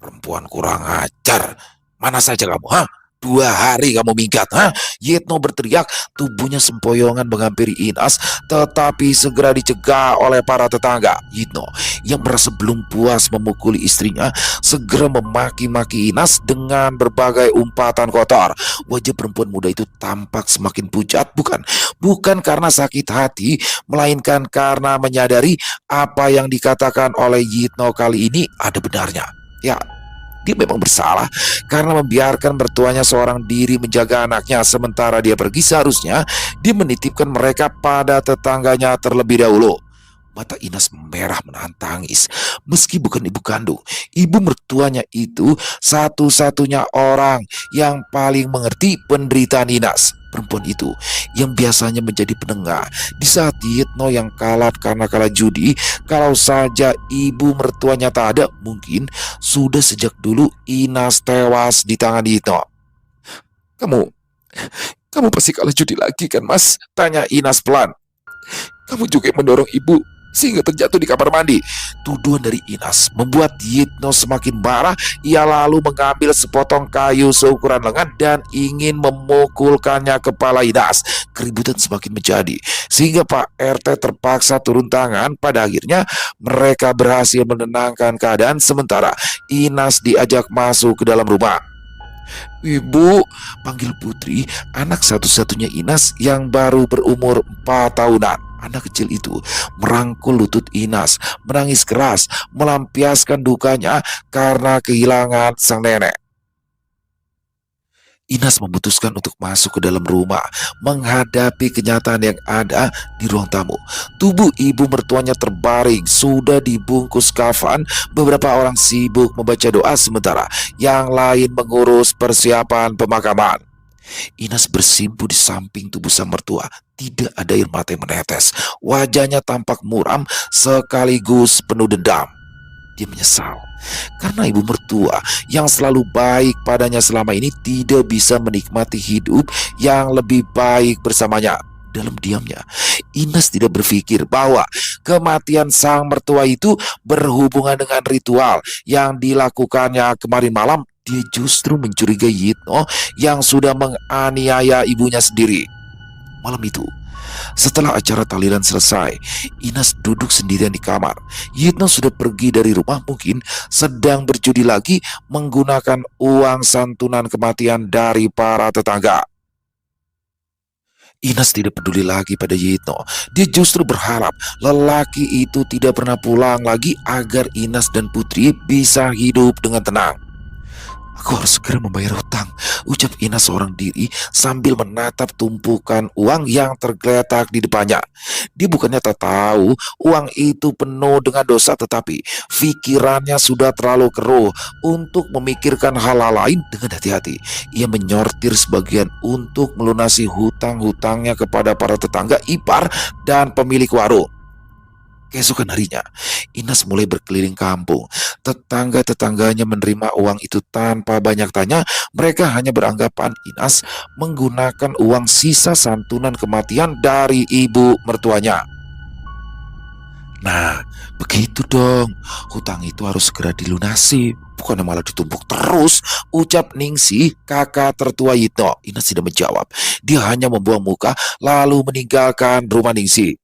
"Perempuan kurang ajar. Mana saja kamu, ha? 2 hari kamu minggat, ha?" Yitno berteriak. Tubuhnya sempoyongan menghampiri Inas, tetapi segera dicegah oleh para tetangga. Yitno yang merasa belum puas memukuli istrinya, segera memaki-maki Inas dengan berbagai umpatan kotor. Wajah perempuan muda itu tampak semakin pucat, bukan karena sakit hati, melainkan karena menyadari apa yang dikatakan oleh Yitno kali ini ada benarnya. Ya, dia memang bersalah karena membiarkan mertuanya seorang diri menjaga anaknya, sementara dia pergi. Seharusnya dia menitipkan mereka pada tetangganya terlebih dahulu. Mata Inas merah menahan tangis. Meski bukan ibu kandung, ibu mertuanya itu satu-satunya orang yang paling mengerti penderitaan Inas. Perempuan itu yang biasanya menjadi penengah di saat Yitno yang kalap karena kalah judi. Kalau saja ibu mertuanya tak ada, mungkin sudah sejak dulu Inas tewas di tangan Yitno. "Kamu, kamu pasti kalah judi lagi kan, Mas?" tanya Inas pelan. "Kamu juga yang mendorong ibu sehingga terjatuh di kamar mandi." Tuduhan dari Inas membuat Yitno semakin marah. Ia lalu mengambil sepotong kayu seukuran lengan dan ingin memukulkannya kepala Inas. Keributan semakin menjadi sehingga Pak RT terpaksa turun tangan. Pada akhirnya mereka berhasil menenangkan keadaan, sementara Inas diajak masuk ke dalam rumah. "Ibu," panggil Putri, anak satu-satunya Inas yang baru berumur 4 tahunan. Anak kecil itu merangkul lutut Inas, menangis keras, melampiaskan dukanya karena kehilangan sang nenek. Inas memutuskan untuk masuk ke dalam rumah, menghadapi kenyataan yang ada di ruang tamu. Tubuh ibu mertuanya terbaring, sudah dibungkus kafan. Beberapa orang sibuk membaca doa, sementara yang lain mengurus persiapan pemakaman. Inas bersimpu di samping tubuh sang mertua. Tidak ada air mata yang menetes. Wajahnya tampak muram sekaligus penuh dendam. Dia menyesal karena ibu mertua yang selalu baik padanya selama ini tidak bisa menikmati hidup yang lebih baik bersamanya. Dalam diamnya, Inas tidak berpikir bahwa kematian sang mertua itu berhubungan dengan ritual yang dilakukannya kemarin malam. Dia justru mencurigai Yitno yang sudah menganiaya ibunya sendiri. Malam itu, setelah acara tahlilan selesai, Inas duduk sendirian di kamar. Yitno sudah pergi dari rumah, mungkin sedang berjudi lagi menggunakan uang santunan kematian dari para tetangga. Inas tidak peduli lagi pada Yitno. Dia justru berharap lelaki itu tidak pernah pulang lagi agar Inas dan Putri bisa hidup dengan tenang. Aku harus segera membayar hutang, ucap Ina seorang diri sambil menatap tumpukan uang yang tergeletak di depannya. Dia bukannya tak tahu uang itu penuh dengan dosa, tetapi pikirannya sudah terlalu keruh untuk memikirkan hal-hal lain dengan hati-hati. Ia menyortir sebagian untuk melunasi hutang-hutangnya kepada para tetangga ipar dan pemilik warung. Keesokan harinya, Inas mulai berkeliling kampung. Tetangga-tetangganya menerima uang itu tanpa banyak tanya. Mereka hanya beranggapan Inas menggunakan uang sisa santunan kematian dari ibu mertuanya. Nah, begitu dong. Hutang itu harus segera dilunasi. Bukannya malah ditumpuk terus, ucap Ningsih, kakak tertua Yitno. Inas tidak menjawab. Dia hanya membuang muka lalu meninggalkan rumah Ningsih.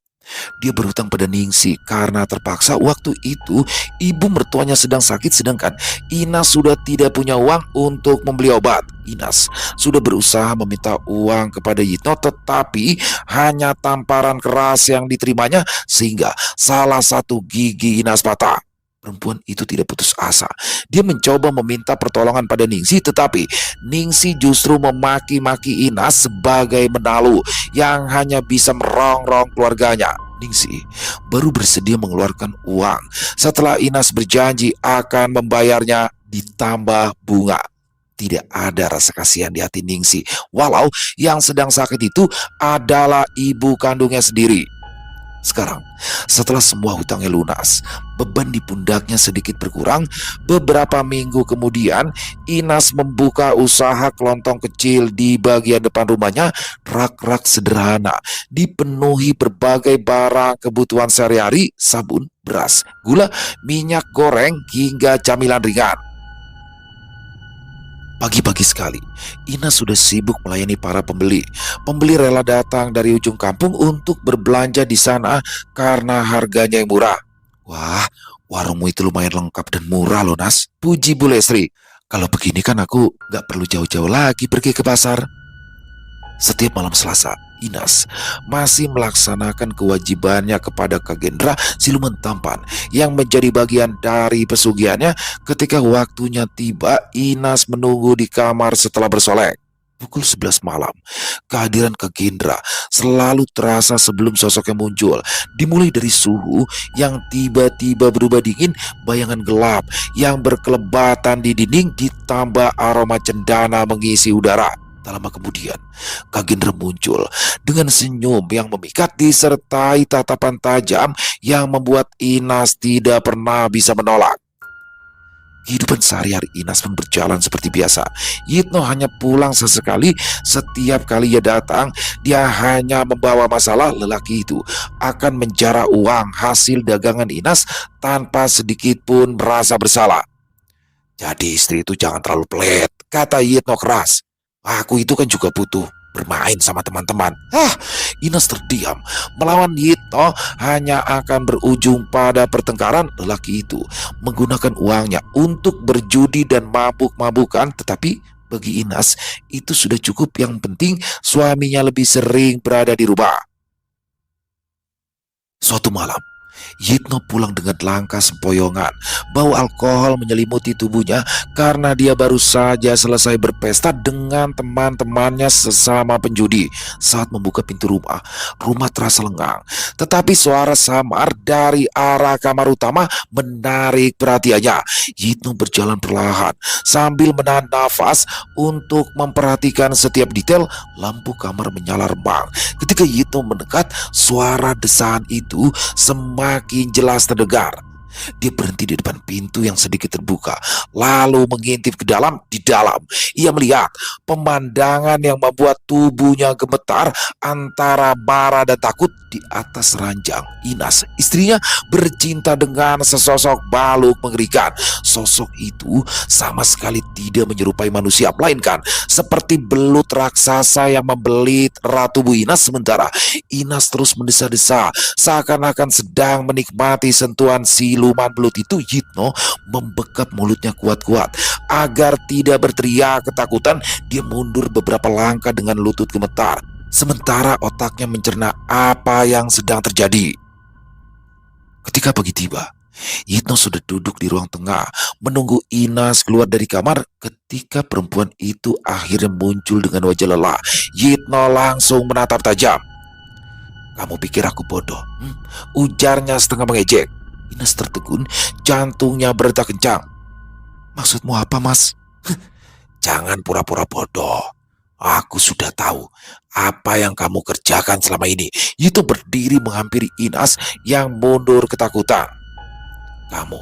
Dia berhutang pada Ningsih karena terpaksa waktu itu ibu mertuanya sedang sakit, sedangkan Inas sudah tidak punya uang untuk membeli obat. Inas sudah berusaha meminta uang kepada Yitno, tetapi hanya tamparan keras yang diterimanya sehingga salah satu gigi Inas patah. Perempuan itu tidak putus asa. Dia mencoba meminta pertolongan pada Ningsih, tetapi Ningsih justru memaki-maki Inas sebagai menalu yang hanya bisa merongrong keluarganya. Ningsih baru bersedia mengeluarkan uang setelah Inas berjanji akan membayarnya ditambah bunga. Tidak ada rasa kasihan di hati Ningsih, walau yang sedang sakit itu adalah ibu kandungnya sendiri. Sekarang, setelah semua hutangnya lunas, beban di pundaknya sedikit berkurang. Beberapa minggu kemudian, Inas membuka usaha kelontong kecil di bagian depan rumahnya. Rak-rak sederhana, dipenuhi berbagai barang kebutuhan sehari-hari, sabun, beras, gula, minyak goreng, hingga camilan ringan. Pagi-pagi sekali, Ina sudah sibuk melayani para pembeli. Pembeli rela datang dari ujung kampung untuk berbelanja di sana karena harganya yang murah. Wah, warungmu itu lumayan lengkap dan murah loh, Nas. Puji Bu Lesri. Kalau begini kan aku nggak perlu jauh-jauh lagi pergi ke pasar. Setiap malam Selasa, Inas masih melaksanakan kewajibannya kepada Kak Gendra siluman tampan yang menjadi bagian dari pesugihannya. Ketika waktunya tiba, Inas menunggu di kamar setelah bersolek. Pukul 11 malam, kehadiran Kak Gendra selalu terasa sebelum sosoknya muncul. Dimulai dari suhu yang tiba-tiba berubah dingin, bayangan gelap yang berkelebatan di dinding ditambah aroma cendana mengisi udara. Tak lama kemudian, Kak Gendra muncul dengan senyum yang memikat disertai tatapan tajam yang membuat Inas tidak pernah bisa menolak. Kehidupan sehari-hari Inas pun berjalan seperti biasa. Yitno hanya pulang sesekali. Setiap kali ia datang, dia hanya membawa masalah. Lelaki itu akan menjara uang hasil dagangan Inas tanpa sedikit pun merasa bersalah. Jadi istri itu jangan terlalu pelit, kata Yitno keras. Aku itu kan juga butuh bermain sama teman-teman. Inas terdiam. Melawan Yitno hanya akan berujung pada pertengkaran. Lelaki itu menggunakan uangnya untuk berjudi dan mabuk-mabukan, tetapi bagi Inas itu sudah cukup. Yang penting suaminya lebih sering berada di rumah. Suatu malam, Yitno pulang dengan langkah sempoyongan. Bau alkohol menyelimuti tubuhnya karena dia baru saja selesai berpesta dengan teman-temannya sesama penjudi. Saat membuka pintu rumah, rumah terasa lengang. Tetapi suara samar dari arah kamar utama menarik perhatiannya. Yitno berjalan perlahan sambil menahan nafas untuk memperhatikan setiap detail. Lampu kamar menyala remang. Ketika Yitno mendekat, suara desahan itu semakin jelas terdengar. Dia berhenti di depan pintu yang sedikit terbuka, lalu mengintip ke dalam. Di dalam, ia melihat pemandangan yang membuat tubuhnya gemetar antara marah dan takut. Di atas ranjang, Inas, istrinya, bercinta dengan sesosok makhluk mengerikan. Sosok itu sama sekali tidak menyerupai manusia, melainkan seperti belut raksasa yang membelit erat tubuh Inas. Sementara Inas terus mendesa-desa seakan-akan sedang menikmati sentuhan siluman belut itu. Yitno membekap mulutnya kuat-kuat agar tidak berteriak ketakutan. Dia mundur beberapa langkah dengan lutut gemetar, sementara otaknya mencerna apa yang sedang terjadi. Ketika pagi tiba, Yitno sudah duduk di ruang tengah, menunggu Inas keluar dari kamar ketika perempuan itu akhirnya muncul dengan wajah lelah. Yitno langsung menatap tajam. "Kamu pikir aku bodoh?" Ujarnya setengah mengejek. Inas tertegun, jantungnya berdetak kencang. "Maksudmu apa, Mas?" "Jangan pura-pura bodoh. Aku sudah tahu apa yang kamu kerjakan selama ini." Yitno berdiri menghampiri Inas yang mundur ketakutan. "Kamu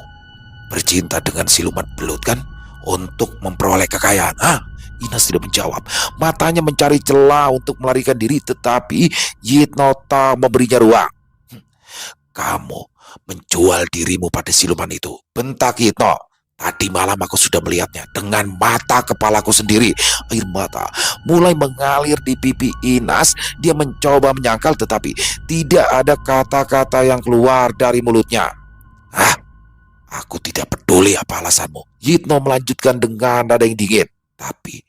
bercinta dengan siluman belut kan? Untuk memperoleh kekayaan, ah?" Inas tidak menjawab. Matanya mencari celah untuk melarikan diri, tetapi Yitno tak memberinya ruang. "Kamu menjual dirimu pada siluman itu," bentak Yitno. "Tadi malam aku sudah melihatnya dengan mata kepalaku sendiri." Air mata mulai mengalir di pipi Inas. Dia mencoba menyangkal, tetapi tidak ada kata-kata yang keluar dari mulutnya. "Ah, aku tidak peduli apa alasanmu," Yitno melanjutkan dengan nada yang dingin. "Tapi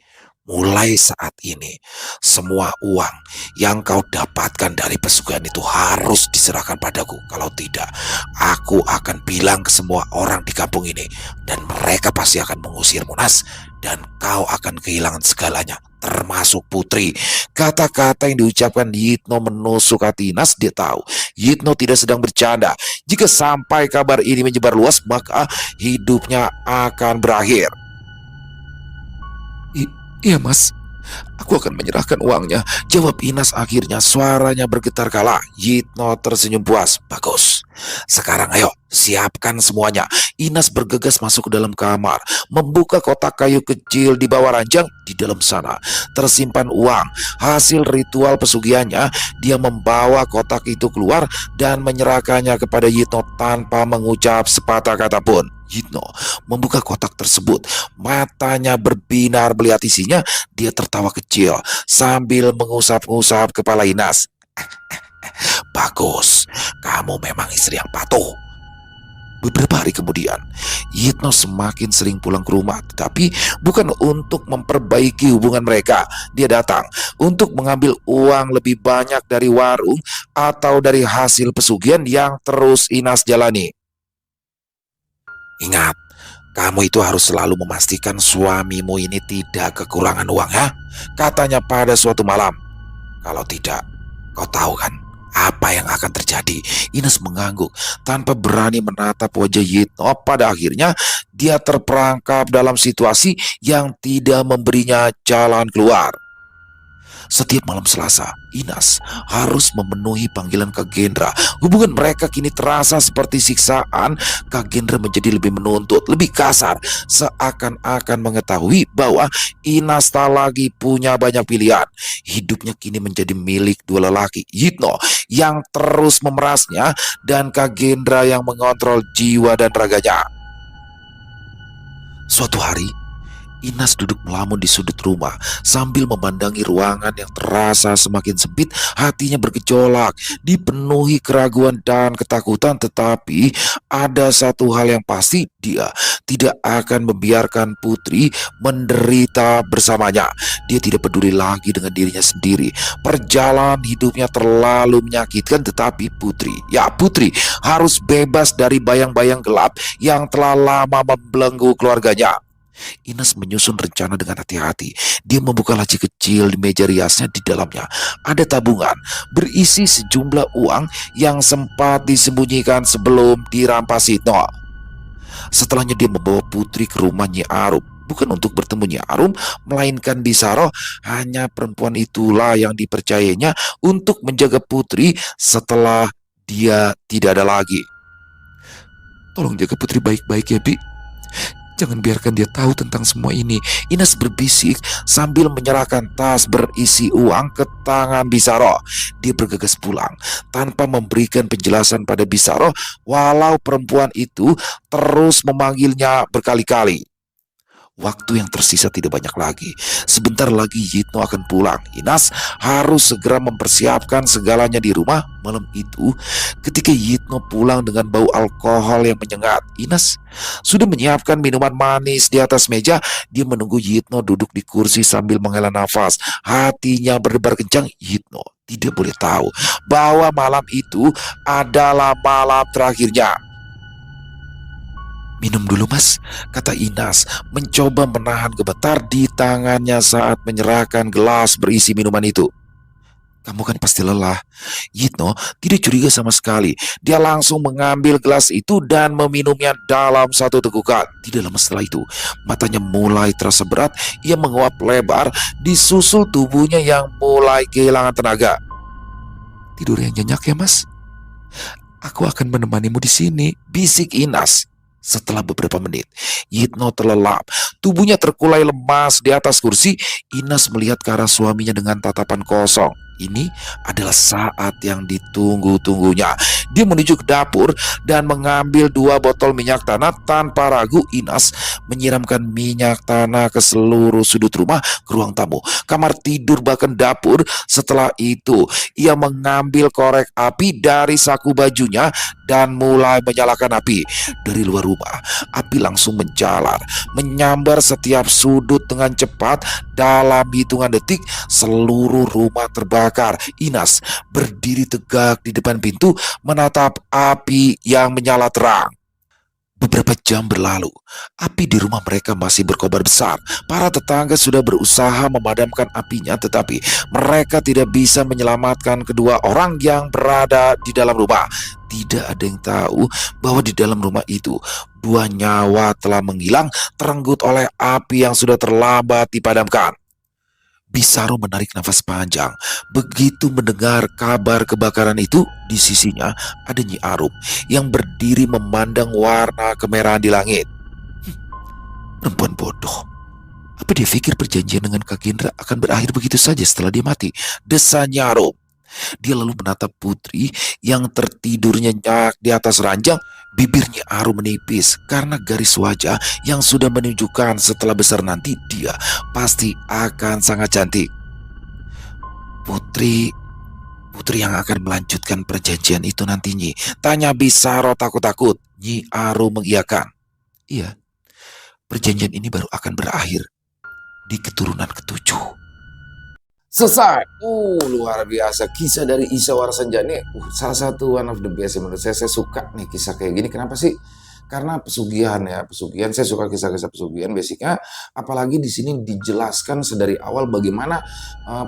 mulai saat ini, semua uang yang kau dapatkan dari pesugihan itu harus diserahkan padaku. Kalau tidak, aku akan bilang ke semua orang di kampung ini, dan mereka pasti akan mengusirmu, Nas. Dan kau akan kehilangan segalanya, termasuk Putri." Kata-kata yang diucapkan Yitno menusuk hati Nas. Dia tahu Yitno tidak sedang bercanda. Jika sampai kabar ini menyebar luas, maka hidupnya akan berakhir. "Iya, Mas, aku akan menyerahkan uangnya," jawab Inas akhirnya. Suaranya bergetar kalah. Yitno tersenyum puas. "Bagus. Sekarang ayo, siapkan semuanya." Inas bergegas masuk ke dalam kamar, membuka kotak kayu kecil di bawah ranjang. Di dalam sana tersimpan uang hasil ritual pesugihannya. Dia membawa kotak itu keluar dan menyerahkannya kepada Yitno tanpa mengucap sepatah kata pun. Yitno membuka kotak tersebut, matanya berbinar melihat isinya. Dia tertawa kecil sambil mengusap-ngusap kepala Inas. "Bagus, kamu memang istri yang patuh." Beberapa hari kemudian, Yitno semakin sering pulang ke rumah, tetapi bukan untuk memperbaiki hubungan mereka. Dia datang untuk mengambil uang lebih banyak dari warung atau dari hasil pesugihan yang terus Inas jalani. "Ingat, kamu itu harus selalu memastikan suamimu ini tidak kekurangan uang, ya," katanya pada suatu malam. "Kalau tidak, kau tahu kan apa yang akan terjadi?" Ines mengangguk tanpa berani menatap wajah Yitno. Pada akhirnya dia terperangkap dalam situasi yang tidak memberinya jalan keluar. Setiap malam Selasa, Inas harus memenuhi panggilan Kak Gendra. Hubungan mereka kini terasa seperti siksaan. Kak Gendra menjadi lebih menuntut, lebih kasar, seakan-akan mengetahui bahwa Inas tak lagi punya banyak pilihan. Hidupnya kini menjadi milik dua lelaki, Yitno yang terus memerasnya dan Kak Gendra yang mengontrol jiwa dan raganya. Suatu hari, Inas duduk melamun di sudut rumah sambil memandangi ruangan yang terasa semakin sempit. Hatinya bergejolak, dipenuhi keraguan dan ketakutan. Tetapi ada satu hal yang pasti, dia tidak akan membiarkan Putri menderita bersamanya. Dia tidak peduli lagi dengan dirinya sendiri. Perjalanan hidupnya terlalu menyakitkan, tetapi Putri harus bebas dari bayang-bayang gelap yang telah lama membelenggu keluarganya. Ines menyusun rencana dengan hati-hati. Dia membuka laci kecil di meja riasnya. Di dalamnya ada tabungan berisi sejumlah uang yang sempat disembunyikan sebelum dirampas Hitno. Setelahnya dia membawa Putri ke rumah Nyi Arum. Bukan untuk bertemu Nyi Arum, melainkan Bisaro. Hanya perempuan itulah yang dipercayainya untuk menjaga Putri setelah dia tidak ada lagi. "Tolong jaga Putri baik-baik ya, Bi. Jangan biarkan dia tahu tentang semua ini," Ines berbisik sambil menyerahkan tas berisi uang ke tangan Bisaro. Dia bergegas pulang tanpa memberikan penjelasan pada Bisaro, walau perempuan itu terus memanggilnya berkali-kali. Waktu yang tersisa tidak banyak lagi. Sebentar lagi Yitno akan pulang. Inas harus segera mempersiapkan segalanya di rumah. Malam itu, ketika Yitno pulang dengan bau alkohol yang menyengat, Inas sudah menyiapkan minuman manis di atas meja. Dia menunggu Yitno duduk di kursi sambil menghela nafas. Hatinya berdebar kencang. Yitno tidak boleh tahu bahwa malam itu adalah malam terakhirnya. "Minum dulu mas," kata Inas, mencoba menahan gemetar di tangannya saat menyerahkan gelas berisi minuman itu. "Kamu kan pasti lelah." Yitno tidak curiga sama sekali. Dia langsung mengambil gelas itu dan meminumnya dalam satu tegukan. Tidak lama setelah itu, matanya mulai terasa berat. Ia menguap lebar, disusul tubuhnya yang mulai kehilangan tenaga. "Tidur yang nyenyak ya mas, aku akan menemanimu di sini," bisik Inas. Setelah beberapa menit, Yitno terlelap. Tubuhnya terkulai lemas di atas kursi. Inas melihat ke arah suaminya dengan tatapan kosong. Ini adalah saat yang ditunggu-tunggunya. Dia menuju ke dapur dan mengambil 2 botol minyak tanah. Tanpa ragu, Inas menyiramkan minyak tanah ke seluruh sudut rumah, ke ruang tamu, kamar tidur, bahkan dapur. Setelah itu, ia mengambil korek api dari saku bajunya dan mulai menyalakan api. Dari luar rumah, api langsung menjalar, menyambar setiap sudut dengan cepat. Dalam hitungan detik, seluruh rumah terbakar. Inas berdiri tegak di depan pintu, menatap api yang menyala terang. Beberapa jam berlalu, api di rumah mereka masih berkobar besar. Para tetangga sudah berusaha memadamkan apinya, tetapi mereka tidak bisa menyelamatkan kedua orang yang berada di dalam rumah. Tidak ada yang tahu bahwa di dalam rumah itu 2 nyawa telah menghilang, terenggut oleh api yang sudah terlambat dipadamkan. Bisaro menarik nafas panjang. Begitu mendengar kabar kebakaran itu, di sisinya ada Nyi Arum yang berdiri memandang warna kemerahan di langit. Perempuan bodoh. Apa dia pikir perjanjian dengan Kak Gendra akan berakhir begitu saja setelah dia mati? Desa Nyi Arum. Dia lalu menatap Putri yang tertidur nyenyak di atas ranjang. Bibirnya Arum menipis karena garis wajah yang sudah menunjukkan setelah besar nanti dia pasti akan sangat cantik. Putri, Putri yang akan melanjutkan perjanjian itu nanti, Nyi, tanya Bisaro takut-takut. Nyi Arum mengiyakan. Iya, perjanjian ini baru akan berakhir di keturunan ke-7. Selesai. Luar biasa. Kisah dari Isa Warsanjani. Salah satu one of the best menurut saya. Saya suka nih kisah kayak gini. Kenapa sih? Karena pesugihan ya, pesugihan. Saya suka kisah-kisah pesugihan. Basicnya, apalagi di sini dijelaskan sedari awal bagaimana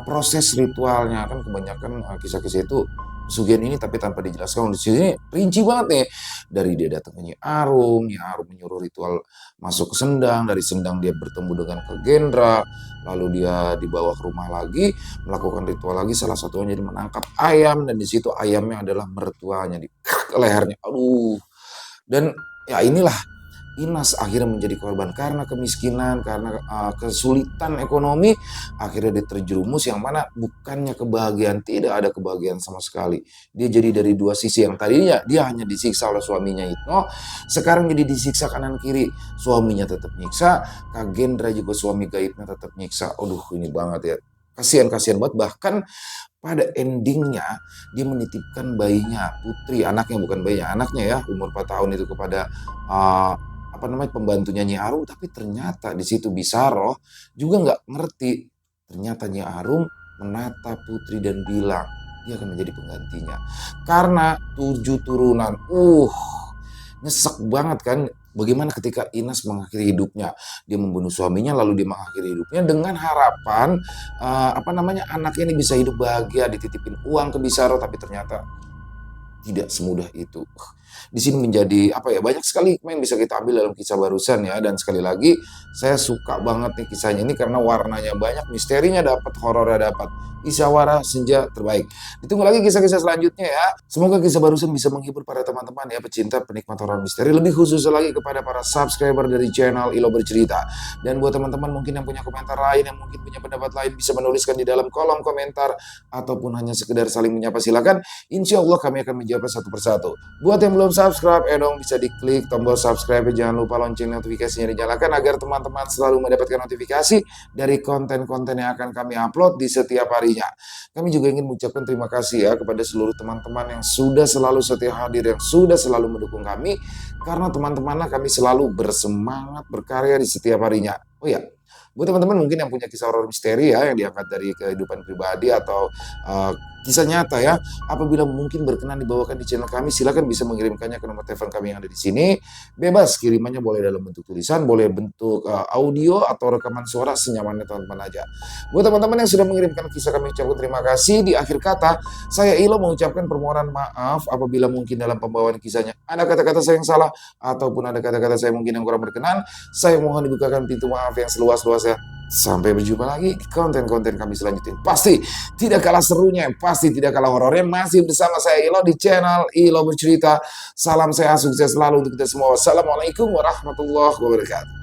proses ritualnya. Kan kebanyakan kisah-kisah itu pesugihan ini tapi tanpa dijelaskan. Di sini rinci banget nih. Dari dia datang ke Nyi Arum menyuruh ritual masuk ke Sendang. Dari Sendang dia bertemu dengan Kak Gendra. Lalu dia dibawa ke rumah lagi, melakukan ritual lagi, salah satunya jadi menangkap ayam, dan di situ ayamnya adalah mertuanya di lehernya. Aduh. Dan ya inilah Inas akhirnya menjadi korban karena kemiskinan, karena kesulitan ekonomi. Akhirnya dia terjerumus yang mana bukannya kebahagiaan, tidak ada kebahagiaan sama sekali. Dia jadi dari 2 sisi. Yang tadinya dia hanya disiksa oleh suaminya Yitno, sekarang jadi disiksa kanan kiri. Suaminya tetap nyiksa, Kak Gendra juga suami gaibnya tetap nyiksa. Aduh, ini banget ya. Kasihan banget. Bahkan pada endingnya dia menitipkan bayinya, Putri, anaknya, bukan bayinya, anaknya ya, umur 4 tahun itu kepada pembantunya Nyi Arum. Tapi ternyata di situ Bisaro juga nggak ngerti. Ternyata Nyi Arum menata Putri dan bilang dia akan menjadi penggantinya karena 7 turunan. Nyesek banget kan. Bagaimana ketika Inas mengakhiri hidupnya, dia membunuh suaminya, lalu dia mengakhiri hidupnya dengan harapan anaknya ini bisa hidup bahagia, dititipin uang ke Bisaro, tapi ternyata tidak semudah itu. Di sini menjadi banyak sekali yang bisa kita ambil dalam kisah barusan ya. Dan sekali lagi saya suka banget nih kisahnya ini karena warnanya banyak, misterinya dapat, horornya dapat. Isyawara Senja terbaik. Ditunggu lagi kisah-kisah selanjutnya ya. Semoga kisah barusan bisa menghibur para teman-teman ya, pecinta penikmat horor misteri, lebih khusus lagi kepada para subscriber dari channel Ilo Bercerita. Dan buat teman-teman mungkin yang punya komentar lain, yang mungkin punya pendapat lain, bisa menuliskan di dalam kolom komentar ataupun hanya sekedar saling menyapa, silakan. Insya Allah kami akan menjawab satu persatu. Buat yang belum subscribe, bisa diklik tombol subscribe, jangan lupa lonceng notifikasinya dinyalakan agar teman-teman selalu mendapatkan notifikasi dari konten-konten yang akan kami upload di setiap harinya. Kami juga ingin mengucapkan terima kasih ya kepada seluruh teman-teman yang sudah selalu setia hadir, yang sudah selalu mendukung kami, karena teman-temanlah kami selalu bersemangat berkarya di setiap harinya. Oh ya, buat teman-teman mungkin yang punya kisah horor misteri ya, yang diangkat dari kehidupan pribadi atau kisah nyata ya. Apabila mungkin berkenan dibawakan di channel kami, silakan bisa mengirimkannya ke nomor telepon kami yang ada di sini. Bebas kirimannya, boleh dalam bentuk tulisan, boleh bentuk audio atau rekaman suara, senyamannya teman-teman aja. Buat teman-teman yang sudah mengirimkan kisah, kami ucapkan terima kasih. Di akhir kata, saya Ilo mengucapkan permohonan maaf apabila mungkin dalam pembawaan kisahnya ada kata-kata saya yang salah ataupun ada kata-kata saya mungkin yang kurang berkenan. Saya mohon dibukakan pintu maaf yang seluas-luasnya. Sampai berjumpa lagi di konten-konten kami selanjutnya. Pasti tidak kalah serunya, pasti tidak kalah horornya. Masih bersama saya Ilo di channel Ilo Bercerita. Salam sehat, sukses selalu untuk kita semua. Wassalamualaikum warahmatullahi wabarakatuh.